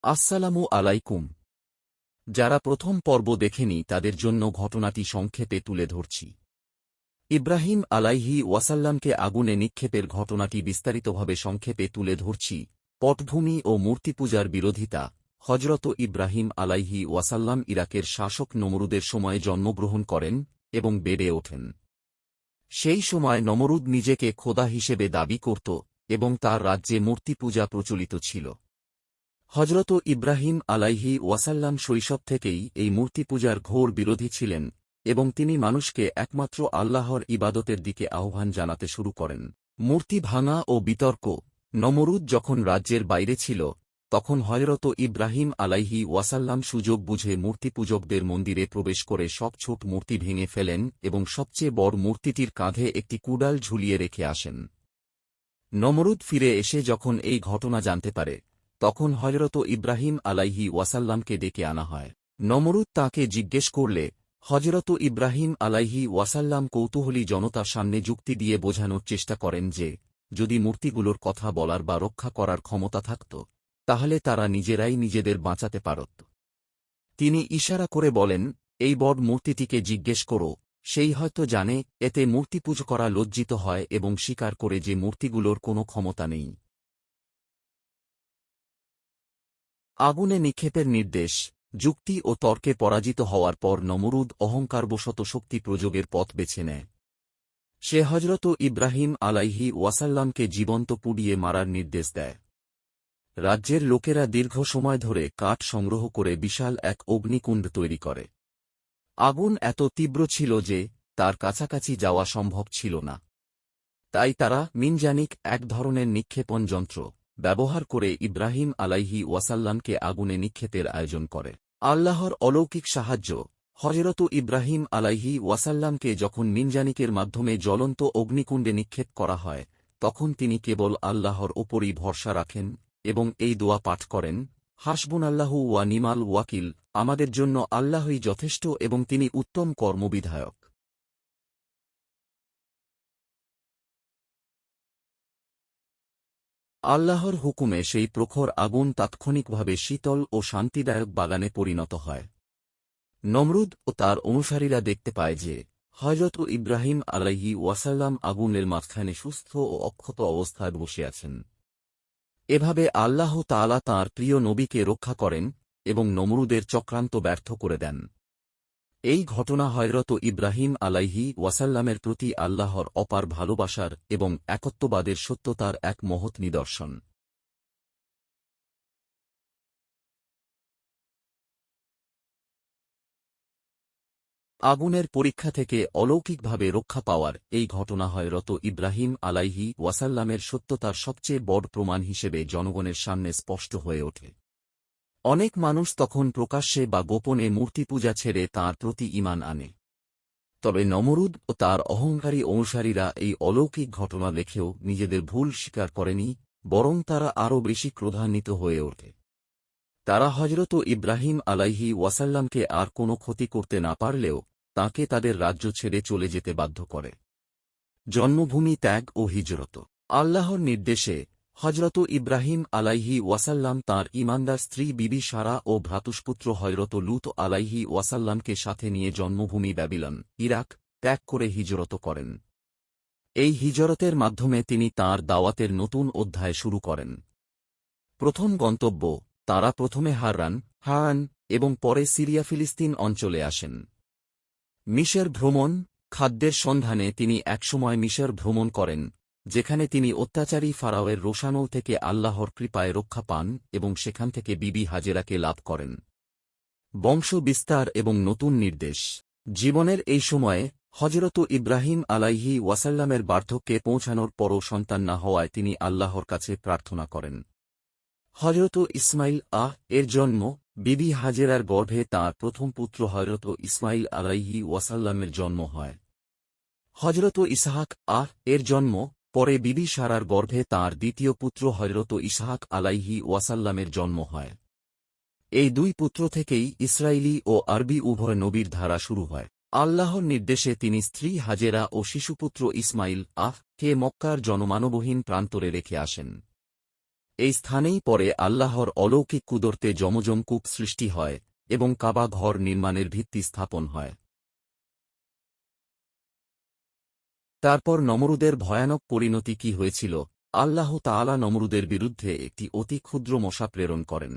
আসসালামু আলাইকুম। যারা প্রথম পর্ব দেখেনি তাদের জন্য ঘটনাটি সংক্ষেপে তুলে ধরছি। ইব্রাহিম আলাইহি ওয়াসাল্লামকে আগুনে নিক্ষেপের ঘটনাটি বিস্তারিতভাবে সংক্ষেপে তুলে ধরছি। পটভূমি ও মূর্তিপূজার বিরোধিতা। হজরত ইব্রাহিম আলাইহি ওয়াসাল্লাম ইরাকের শাসক নমরুদের সময়ে জন্মগ্রহণ করেন এবং বেড়ে ওঠেন। সেই সময় নমরুদ নিজেকে খোদা হিসেবে দাবি করত এবং তার রাজ্যে মূর্তিপূজা প্রচলিত ছিল। হজরত ইব্রাহিম আলাইহি ওয়াসাল্লাম শৈশব থেকেই এই মূর্তিপূজার ঘোর বিরোধী ছিলেন এবং তিনি মানুষকে একমাত্র আল্লাহর ইবাদতের দিকে আহ্বান জানাতে শুরু করেন। মূর্তি ভাঙা ও বিতর্ক। নমরুদ যখন রাজ্যের বাইরে ছিল তখন হজরত ইব্রাহিম আলাইহি ওয়াসাল্লাম সুযোগ বুঝে মূর্তিপূজকদের মন্দিরে প্রবেশ করে সব ছোট মূর্তি ভেঙে ফেলেন এবং সবচেয়ে বড় মূর্তিটির কাঁধে একটি কুড়াল ঝুলিয়ে রেখে আসেন। নমরুদ ফিরে এসে যখন এই ঘটনা জানতে পারে তখন হজরত ইব্রাহিম আলাইহি ওয়াসাল্লামকে ডেকে আনা হয়। নমরুদ তাঁকে জিজ্ঞেস করলে হজরত ইব্রাহিম আলাইহি ওয়াসাল্লাম কৌতূহলী জনতার সামনে যুক্তি দিয়ে বোঝানোর চেষ্টা করেন যে যদি মূর্তিগুলোর কথা বলার বা রক্ষা করার ক্ষমতা থাকত তাহলে তারা নিজেরাই নিজেদের বাঁচাতে পারত। তিনি ইশারা করে বলেন, এই বড় মূর্তিটিকে জিজ্ঞেস করো, সেই হয়তো জানে। এতে মূর্তিপূজা করা লজ্জিত হয় এবং স্বীকার করে যে মূর্তিগুলোর কোনো ক্ষমতা নেই। আগুনে নিক্ষেপের নির্দেশ। যুক্তি ও তর্কে পরাজিত হওয়ার পর নমরুদ অহংকারবশত শক্তি প্রযোগের পথ বেছে নেয়। সে হজরত ইব্রাহিম আলাইহি ওয়াসাল্লামকে জীবন্ত পুড়িয়ে মারার নির্দেশ দেয়। রাজ্যের লোকেরা দীর্ঘ সময় ধরে কাঠ সংগ্রহ করে বিশাল এক অগ্নিকুণ্ড তৈরি করে। আগুন এত তীব্র ছিল যে তার কাছাকাছি যাওয়া সম্ভব ছিল না। তাই তারা মিনজানিক, এক ধরনের নিক্ষেপণ যন্ত্র ব্যবহার করে ইব্রাহিম আলাইহি ওয়াসাল্লামকে আগুনে নিক্ষেপের আয়োজন করে। আল্লাহর অলৌকিক সাহায্য। হজরত ইব্রাহিম আলাইহি ওয়াসাল্লামকে যখন মিনজানিকের মাধ্যমে জ্বলন্ত অগ্নিকুণ্ডে নিক্ষেপ করা হয় তখন তিনি কেবল আল্লাহর ওপরই ভরসা রাখেন এবং এই দোয়া পাঠ করেন, হাসবুনাল্লাহু ওয়া নিমাল ওয়াকিল, আমাদের জন্য আল্লাহই যথেষ্ট এবং তিনি উত্তম কর্মবিধায়ক। আল্লাহর হুকুমে সেই প্রখর আগুন তাৎক্ষণিকভাবে শীতল ও শান্তিদায়ক বাগানে পরিণত হয়। নমরুদ ও তার অনুসারীরা দেখতে পায় যে হযরত ইব্রাহিম আলাইহি ওয়াসাল্লাম আগুনের মাঝখানে সুস্থ ও অক্ষত অবস্থায় বসে আছেন। এভাবে আল্লাহ তাআলা তাঁর প্রিয় নবীকে রক্ষা করেন এবং নমরুদের চক্রান্ত ব্যর্থ করে দেন। এই ঘটনা হযরত ইব্রাহিম আলাইহি ওয়াসাল্লামের প্রতি আল্লাহর অপার ভালোবাসার এবং একত্ববাদের সত্যতার এক মহৎ নিদর্শন। আগুনের পরীক্ষা থেকে অলৌকিকভাবে রক্ষা পাওয়ার এই ঘটনা হযরত ইব্রাহিম আলাইহি ওয়াসাল্লামের সত্যতার সবচেয়ে বড় প্রমাণ হিসেবে জনগণের সামনে স্পষ্ট হয়ে ওঠে। অনেক মানুষ তখন প্রকাশ্যে বা গোপনে মূর্তিপূজা ছেড়ে তাঁর প্রতি ঈমান আনে। তবে নমরুদ ও তার অহংকারী অনুসারীরা এই অলৌকিক ঘটনা দেখেও নিজেদের ভুল স্বীকার করেনি, বরং তারা আরও বেশি ক্রোধান্বিত হয়ে ওঠে। তারা হযরত ইব্রাহিম আলাইহি ওয়াসাল্লামকে আর কোনো ক্ষতি করতে না পারলেও তাঁকে তাদের রাজ্য ছেড়ে চলে যেতে বাধ্য করে। জন্মভূমি ত্যাগ ও হিজরত। আল্লাহর নির্দেশে হযরত ইব্রাহিম আলাইহি ওয়াসাল্লাম তাঁর ঈমানদার স্ত্রী বিবি সারা ও ভ্রাতুষ্পুত্র হযরত লূত আলাইহি ওয়াসাল্লামকে সাথে নিয়ে জন্মভূমি ব্যাবিলন, ইরাক ত্যাগ করে হিজরত করেন। এই হিজরতের মাধ্যমে তিনি তাঁর দাওয়াতের নতুন অধ্যায় শুরু করেন। প্রথম গন্তব্য। তাঁরা প্রথমে হারান এবং পরে সিরিয়া ফিলিস্তিন অঞ্চলে আসেন। মিশর ভ্রমণ। খাদ্যের সন্ধানে তিনি একসময় মিশর ভ্রমণ করেন, যেখানে তিনি অত্যাচারী ফারাওয়ের রোষানল থেকে আল্লাহর কৃপায় রক্ষা পান এবং সেখান থেকে বিবি হাজেরাকে লাভ করেন। বংশ বিস্তার এবং নতুন নির্দেশ। জীবনের এই সময়ে হযরত ইব্রাহিম আলাইহি ওয়াসাল্লামের বার্ধক্যে পৌঁছানোর পরও সন্তান না হওয়ায় তিনি আল্লাহর কাছে প্রার্থনা করেন। হযরত ইসমাইল এর জন্ম। বিবি হাজেরার গর্ভে তাঁর প্রথম পুত্র হযরত ইসমাইল আলাইহি ওয়াসাল্লামের জন্ম হয়। হযরত ইসহাক এর জন্ম। পরে বিবি সারার গর্ভে তাঁর দ্বিতীয় পুত্র হযরত ইসহাক আলাইহি ওয়াসাল্লামের জন্ম হয়। এই দুই পুত্র থেকেই ইসরায়েলি ও আরবি উভয় নবীর ধারা শুরু হয়। আল্লাহর নির্দেশে তিনি স্ত্রী হাজেরা ও শিশুপুত্র ইসমাইল কে মক্কার জনমানবহীন প্রান্তরে রেখে আসেন। এই স্থানেই পরে আল্লাহর অলৌকিক কুদরতে যমযম কূপ সৃষ্টি হয় এবং কাবা ঘর নির্মাণের ভিত্তি স্থাপন হয়। তারপর নমরুদের ভয়ানক পরিণতি কি হয়েছিল? আল্লাহ তাআলা নমরুদের বিরুদ্ধে একটি অতি ক্ষুদ্র মশা প্রেরণ করেন।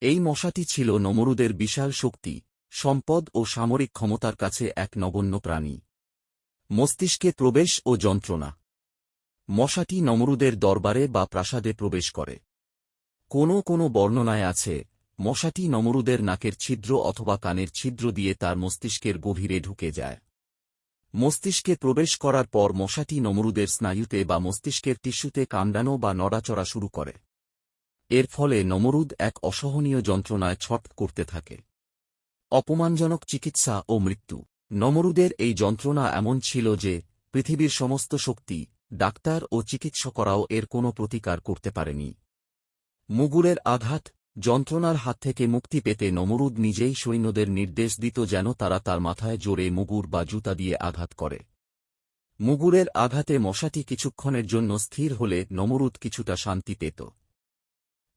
এই মশাটি ছিল নমরুদের বিশাল শক্তি, সম্পদ ও সামরিক ক্ষমতার কাছে এক নগণ্য প্রাণী। মস্তিষ্কে প্রবেশ ও যন্ত্রণা। মশাটি নমরুদের দরবারে বা প্রাসাদে প্রবেশ করে। কোনো বর্ণনায় আছে, মশাটি নমরুদের নাকের ছিদ্র অথবা কানের ছিদ্র দিয়ে তার মস্তিষ্কের গভীরে ঢুকে যায়। মস্তিষ্কে প্রবেশ করার পর মশাটি নমরুদের স্নায়ুতে বা মস্তিষ্কের টিস্যুতে কামড়ানো বা নড়াচড়া শুরু করে। এর ফলে নমরুদ এক অসহনীয় যন্ত্রণায় ছটফট করতে থাকে। অপমানজনক চিকিৎসা ও মৃত্যু। নমরুদের এই যন্ত্রণা এমন ছিল যে পৃথিবীর সমস্ত শক্তি, ডাক্তার ও চিকিৎসকরাও এর কোনো প্রতিকার করতে পারেনি। মুগুরের আঘাত। যন্ত্রণার হাত থেকে মুক্তি পেতে নমরুদ নিজেই সৈন্যদের নির্দেশ দিত যেন তারা তার মাথায় জোরে মুগুর বা জুতা দিয়ে আঘাত করে। মুগুরের আঘাতে মশাটি কিছুক্ষণের জন্য স্থির হলে নমরুদ কিছুটা শান্তি পেত।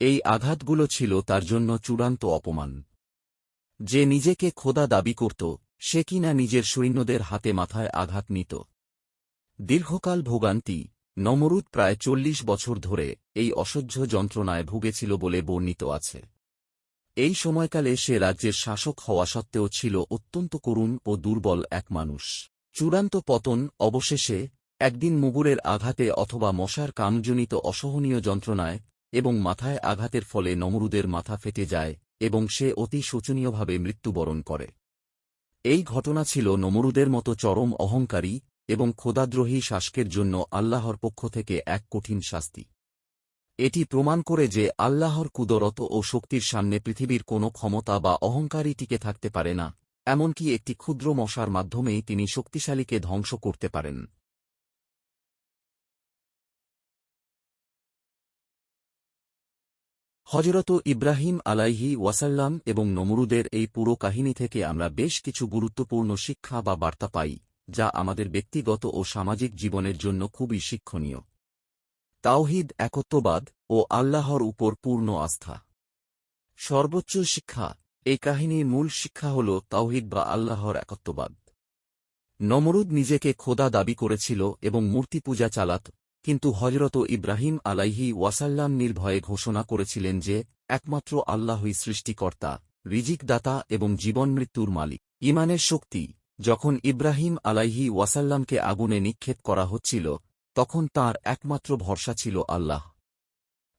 এই আঘাতগুলো ছিল তার জন্য চূড়ান্ত অপমান। যে নিজেকে খোদা দাবি করত, সে কিনা নিজের সৈন্যদের হাতে মাথায় আঘাত নিত। দীর্ঘকাল ভোগান্তি। নমরুদ প্রায় ৪০ বছর ধরে এই অসহ্য যন্ত্রণায় ভুগেছিল বলে বর্ণিত আছে। এই সময়কালে সে রাজ্যের শাসক হওয়া সত্ত্বেও ছিল অত্যন্ত করুণ ও দুর্বল এক মানুষ। চূড়ান্ত পতন। অবশেষে একদিন মুগুরের আঘাতে অথবা মশার কামজনিত অসহনীয় যন্ত্রণায় এবং মাথায় আঘাতের ফলে নমরুদের মাথা ফেটে যায় এবং সে অতি শোচনীয়ভাবে মৃত্যুবরণ করে। এই ঘটনা ছিল নমরুদের মতো চরম অহংকারী এবং খোদাদ্রোহী শাসকের জন্য আল্লাহর পক্ষ থেকে এক কঠিন শাস্তি। এটি প্রমাণ করে যে আল্লাহর কুদরত ও শক্তির সামনে পৃথিবীর কোনো ক্ষমতা বা অহংকারই টিকে থাকতে পারে না, এমনকি একটি ক্ষুদ্র মশার মাধ্যমেই তিনি শক্তিশালীকে ধ্বংস করতে পারেন। হযরত ইব্রাহিম আলাইহি ওয়াসাল্লাম এবং নমরুদের এই পুরো কাহিনী থেকে আমরা বেশ কিছু গুরুত্বপূর্ণ শিক্ষা বা বার্তা পাই, যা আমাদের ব্যক্তিগত ও সামাজিক জীবনের জন্য খুবই শিক্ষণীয়। তাওহীদ, একত্ববাদ ও আল্লাহর উপর পূর্ণ আস্থা। সর্বোচ্চ শিক্ষা। এই কাহিনীর মূল শিক্ষা হল তাওহীদ বা আল্লাহর একত্ববাদ। নমরুদ নিজেকে খোদা দাবি করেছিল এবং মূর্তি পূজা চালাত, কিন্তু হযরত ইব্রাহিম আলাইহি ওয়াসাল্লাম নির্ভয়ে ঘোষণা করেছিলেন যে একমাত্র আল্লাহই সৃষ্টিকর্তা, রিজিকদাতা এবং জীবন মৃত্যুর মালিক। ঈমানের শক্তি। যখন ইব্রাহিম আলাইহি ওয়াসাল্লামকে আগুনে নিক্ষেপ করা হচ্ছিল, তখন তাঁর একমাত্র ভরসা ছিল আল্লাহ।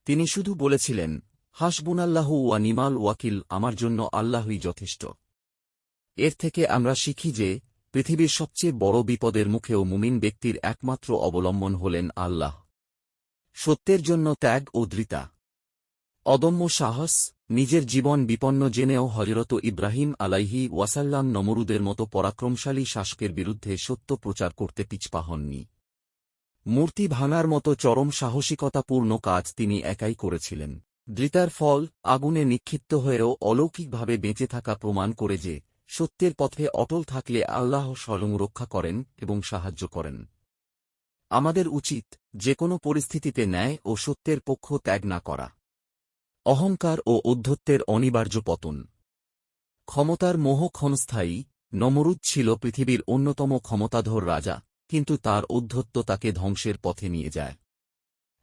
তিনি শুধু বলেছিলেন, হাসবুনাল্লাহু ওয়া নিমাল ওয়াকিল, আমার জন্য আল্লাহই যথেষ্ট। এর থেকে আমরা শিখি যে পৃথিবীর সবচেয়ে বড় বিপদের মুখেও মুমিন ব্যক্তির একমাত্র অবলম্বন হলেন আল্লাহ। সত্যের জন্য ত্যাগ ও দৃঢ়তা। অদম্য সাহস। নিজের জীবন বিপন্ন জেনেও হযরত ইব্রাহিম আলাইহি ওয়াসাল্লাম নমরুদের মতো পরাক্রমশালী শাসকের বিরুদ্ধে সত্য প্রচার করতে পিছপা হননি। মূর্তি ভাঙার মতো চরম সাহসিকতাপূর্ণ কাজ তিনি একাই করেছিলেন। দৃঢ়তার ফল। আগুনে নিক্ষিপ্ত হয়েও অলৌকিকভাবে বেঁচে থাকা প্রমাণ করে যে সত্যের পথে অটল থাকলে আল্লাহ স্বয়ং রক্ষা করেন এবং সাহায্য করেন। আমাদের উচিত যেকোনো পরিস্থিতিতে ন্যায় ও সত্যের পক্ষ ত্যাগ না করা। অহংকার ও ঔদ্ধত্যের অনিবার্য পতন। ক্ষমতার মোহ ক্ষণস্থায়ী। নমরুদ ছিল পৃথিবীর অন্যতম ক্ষমতাধর রাজা, কিন্তু তার ঔদ্ধত্য তাকে ধ্বংসের পথে নিয়ে যায়।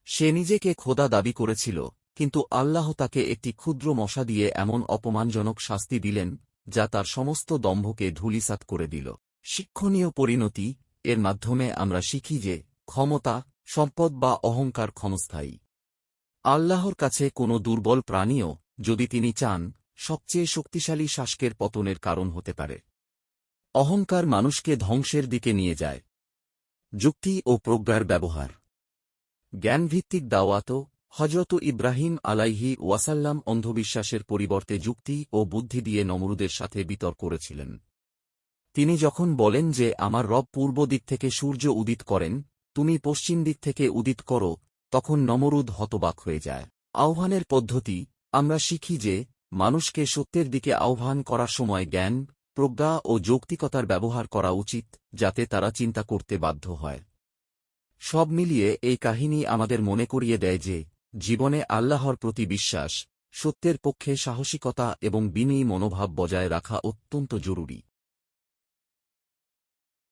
সে নিজেকে খোদা দাবি করেছিল, কিন্তু আল্লাহ তাকে একটি ক্ষুদ্র মশা দিয়ে এমন অপমানজনক শাস্তি দিলেন যা তার সমস্ত দম্ভকে ধূলিসাৎ করে দিল। শিক্ষণীয় পরিণতি। এর মাধ্যমে আমরা শিখি যে ক্ষমতা, সম্পদ বা অহংকার ক্ষণস্থায়ী। আল্লাহর কাছে কোনো দুর্বল প্রাণীও, যদি তিনি চান, সবচেয়ে শক্তিশালী শাসকের পতনের কারণ হতে পারে। অহংকার মানুষকে ধ্বংসের দিকে নিয়ে যায়। যুক্তি ও প্রজ্ঞার ব্যবহার। জ্ঞানভিত্তিক দাওয়াত। হযরত ইব্রাহিম আলাইহি ওয়াসাল্লাম অন্ধবিশ্বাসের পরিবর্তে যুক্তি ও বুদ্ধি দিয়ে নমরুদের সাথে বিতর্ক করেছিলেন। তিনি যখন বলেন যে আমার রব পূর্ব দিক থেকে সূর্য উদিত করেন, তুমি পশ্চিম দিক থেকে উদিত করো, তখন নমরুদ হতবাক হয়ে যায়। আহ্বানের পদ্ধতি। আমরা শিখি যে মানুষকে সত্যের দিকে আহ্বান করার সময় জ্ঞান, প্রজ্ঞা ও যৌক্তিকতার ব্যবহার করা উচিত, যাতে তারা চিন্তা করতে বাধ্য হয়। সব মিলিয়ে এই কাহিনী আমাদের মনে করিয়ে দেয় যে জীবনে আল্লাহর প্রতি বিশ্বাস, সত্যের পক্ষে সাহসিকতা এবং বিনয়ী মনোভাব বজায় রাখা অত্যন্ত জরুরি।